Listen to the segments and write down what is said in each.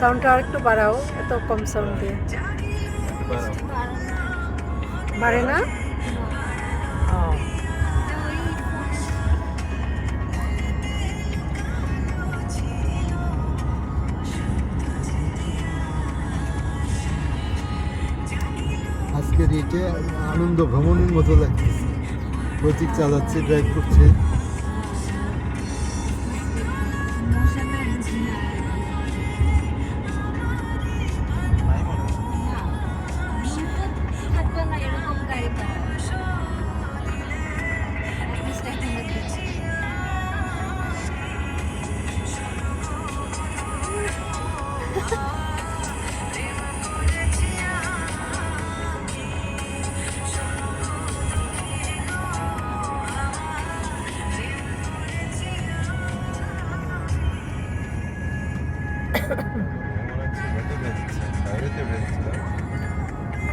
সাউন্ডটা আর একটু বাড়াও, এত কম সাউন্ড দিয়ে। বাড়ে না? ও। আজকের এটা আনন্দ ভ্রমণের মতো লাগতেছে। প্রতীক চালাচ্ছে, ড্রাইভ করছে।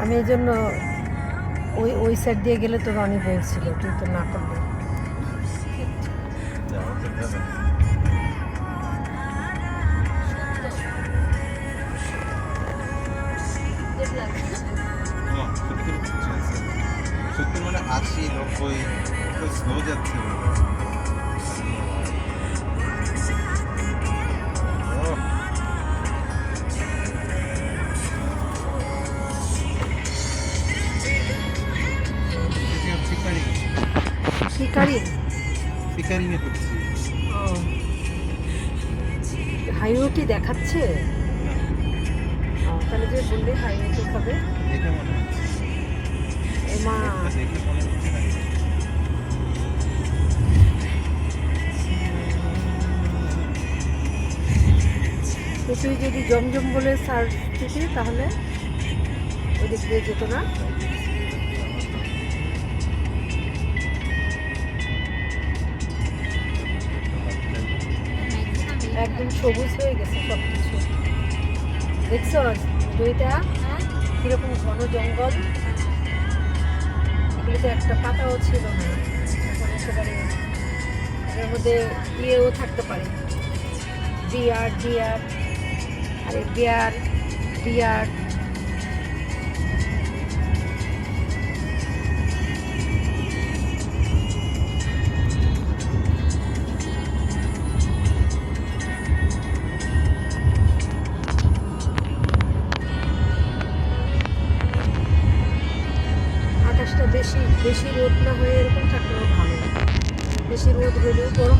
আমি এই জন্য ওই সাইড দিয়ে গেলে তো রনি বলছিল, তুই তো না করলে। সত্যি মানে 80-90 স্লো যাচ্ছে। পিকারিংয়ে করছি। হাইওয়ে কি দেখাচ্ছে? তাহলে যে বললে হাইওয়ে তো হবে। দেখে মনে হচ্ছে। এমা দেখে মনে হচ্ছে না। তুই যদি জমজম বলে সার্চ দিতি তাহলে ওই দিক দিয়ে যেত না। একদম সবুজ হয়ে গেছে সব কিছু। দেখছো দুইটা কিরকম ঘন জঙ্গল, এগুলোতে একটা পাতাও ছিল না। এখন একেবারে এর মধ্যে ইয়েও থাকতে পারে, ডিয়ার ডিয়ার, আরে ডিয়ার ডিয়ার। আকাশটা বেশি বেশি রোদ না হয়ে এরকম থাকলেও ভালো, বেশি রোদ হলেও গরম।